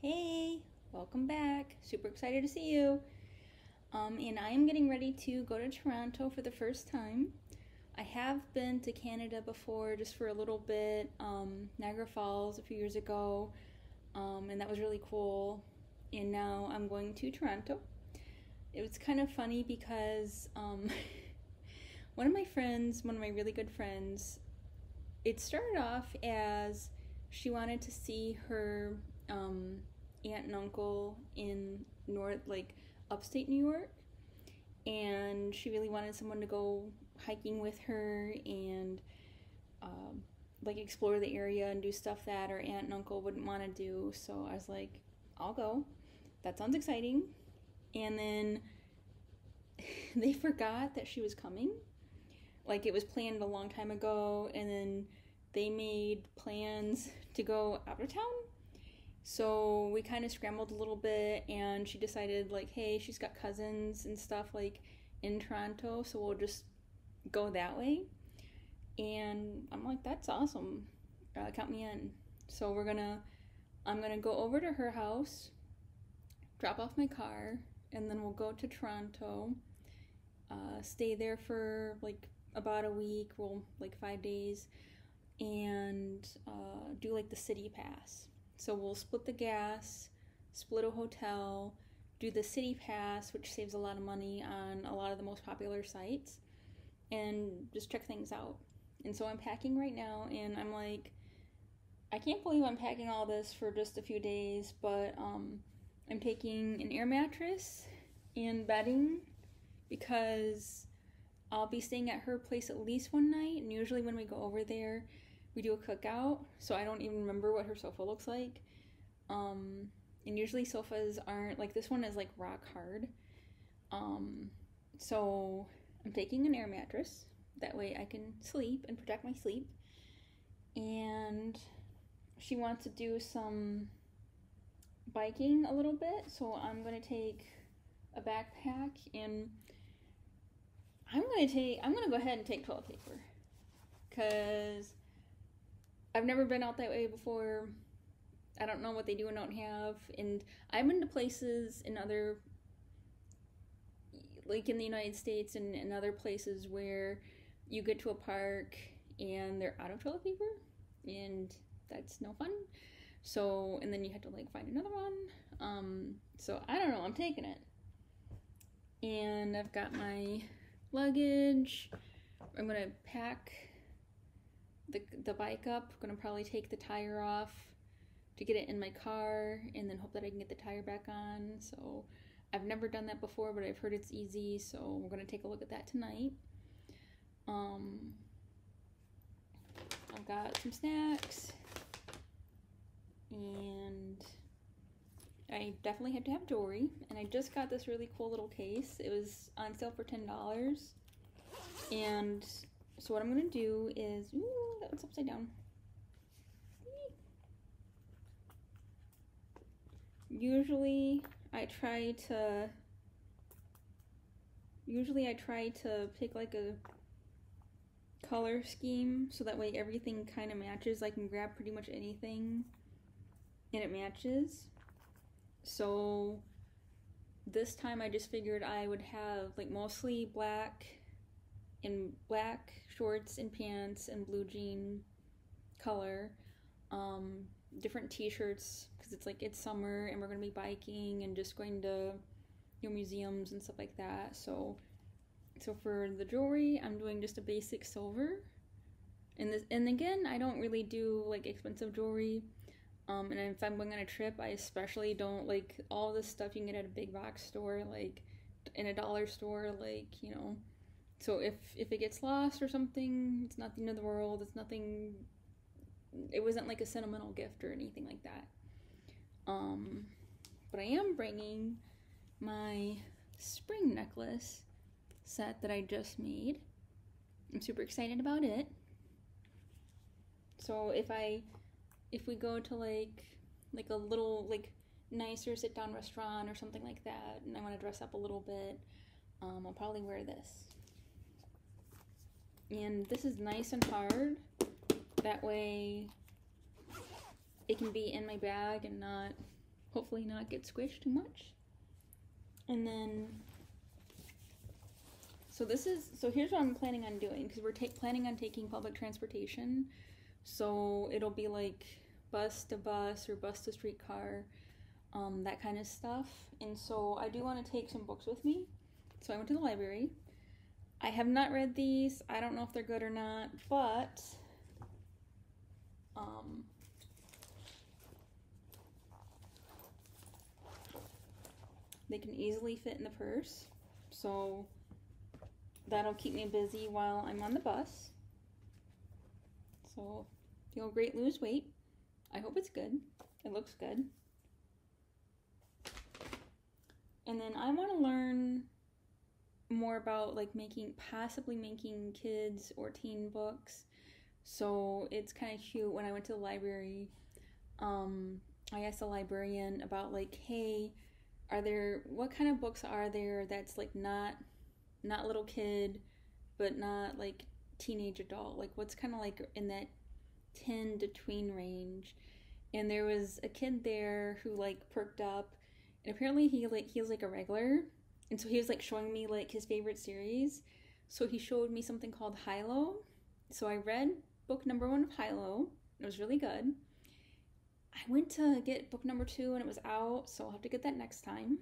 Hey, welcome back. Super excited to see you. And I am getting ready to go to Toronto for the first time. I have been to Canada before just for a little bit, Niagara Falls a few years ago, and that was really cool. And now I'm going to Toronto. It was kind of funny because one of my really good friends, it started off as she wanted to see her aunt and uncle in upstate New York, and she really wanted someone to go hiking with her and explore the area and do stuff that her aunt and uncle wouldn't want to do. So I was like, I'll go. That sounds exciting. And then they forgot that she was coming. Like, it was planned a long time ago, and then they made plans to go out of town. So we kind of scrambled a little bit, and she decided, like, hey, she's got cousins and stuff, like, in Toronto, so we'll just go that way. And I'm like, that's awesome. Count me in. So I'm gonna go over to her house, drop off my car, and then we'll go to Toronto, stay there for, like, about a week, well, like 5 days, and do, like, the city pass. So we'll split the gas, split a hotel, do the city pass, which saves a lot of money on a lot of the most popular sites, and just check things out. And so I'm packing right now, and I'm like, I can't believe I'm packing all this for just a few days, but I'm taking an air mattress and bedding because I'll be staying at her place at least one night, and usually when we go over there, we do a cookout, so I don't even remember what her sofa looks like. And usually sofas aren't, like, this one is like rock hard. So I'm taking an air mattress. That way I can sleep and protect my sleep. And she wants to do some biking a little bit, so I'm gonna take a backpack, and I'm gonna go ahead and take toilet paper, because I've never been out that way before. I don't know what they do and don't have. And I've been to places in other, like in the United States and in other places where you get to a park and they're out of toilet paper, and that's no fun. So, and then you have to, like, find another one. So I don't know, I'm taking it. And I've got my luggage. I'm gonna pack the bike up. I'm gonna probably take the tire off to get it in my car, and then hope that I can get the tire back on. So I've never done that before, but I've heard it's easy, so we're gonna take a look at that tonight. I've got some snacks, and I definitely have to have jewelry, and I just got this really cool little case. It was on sale for $10, and so what I'm gonna do is, ooh, that one's upside down. Usually I try to pick, like, a color scheme so that way everything kind of matches. I can grab pretty much anything and it matches. So this time I just figured I would have, like, mostly black shorts and pants and blue jean color, different t-shirts, because it's summer and we're going to be biking and just going to, museums and stuff like that. So for the jewelry, I'm doing just a basic silver. And again, I don't really do, like, expensive jewelry. And if I'm going on a trip, I especially don't, like, all this stuff you can get at a big box store, like in a dollar store, like, So if it gets lost or something, it's not the end of the world. It's nothing. It wasn't like a sentimental gift or anything like that. But I am bringing my spring necklace set that I just made. I'm super excited about it. So if we go to like a little, like, nicer sit down restaurant or something like that, and I want to dress up a little bit, I'll probably wear this. And this is nice and hard. That way it can be in my bag and not hopefully not get squished too much. And then, so here's what I'm planning on doing, because we're planning on taking public transportation. So it'll be like bus to bus or bus to streetcar, that kind of stuff. And so I do want to take some books with me. So I went to the library. I have not read these. I don't know if they're good or not, but they can easily fit in the purse. So that'll keep me busy while I'm on the bus. So feel great, lose weight. I hope it's good. It looks good. And then I want to learn more about like possibly making kids or teen books. So it's kind of cute. When I went to the library, I asked the librarian about like, hey, what kind of books are there that's like not little kid, but not like teenage adult? Like what's kind of like in that 10 to tween range? And there was a kid there who like perked up, and apparently he was like a regular, and so he was like showing me like his favorite series. So he showed me something called Hilo. So I read book number 1 of Hilo. It was really good. I went to get book number 2 and it was out, so I'll have to get that next time.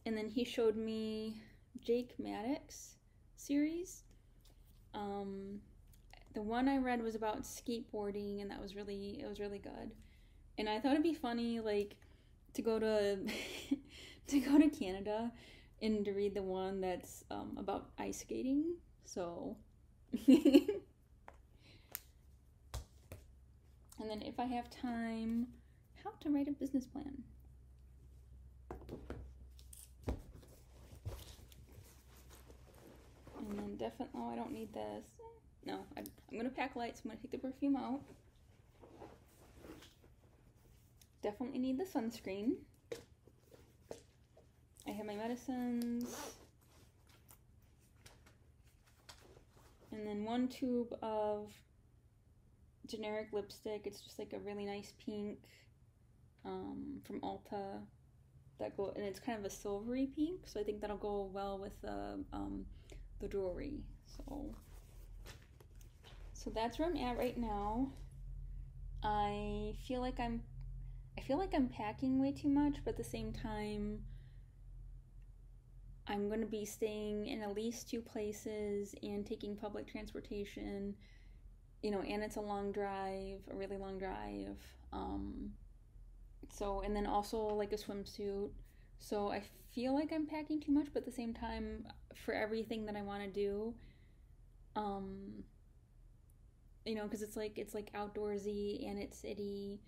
And then he showed me Jake Maddox series. The one I read was about skateboarding, and it was really good. And I thought it'd be funny, like, to go to Canada and to read the one that's about ice skating. So and then if I have time, how to write a business plan. And then definitely, I don't need this. No, I'm going to pack light, so I'm going to take the perfume out. Definitely need the sunscreen. I have my medicines. And then 1 tube of generic lipstick. It's just like a really nice pink from Ulta. And it's kind of a silvery pink, so I think that'll go well with the jewelry. So that's where I'm at right now. I feel like I'm packing way too much, but at the same time, I'm going to be staying in at least 2 places and taking public transportation, and it's a long drive, a really long drive. And then also like a swimsuit. So I feel like I'm packing too much, but at the same time, for everything that I want to do, because it's like outdoorsy and it's city,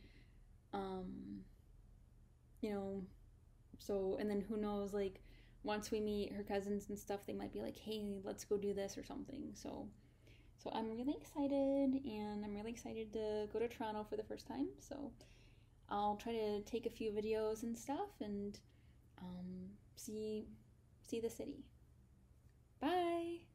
so, and then who knows, like once we meet her cousins and stuff, they might be like, hey, let's go do this or something. So I'm really excited, and I'm really excited to go to Toronto for the first time. So I'll try to take a few videos and stuff and see the city. Bye!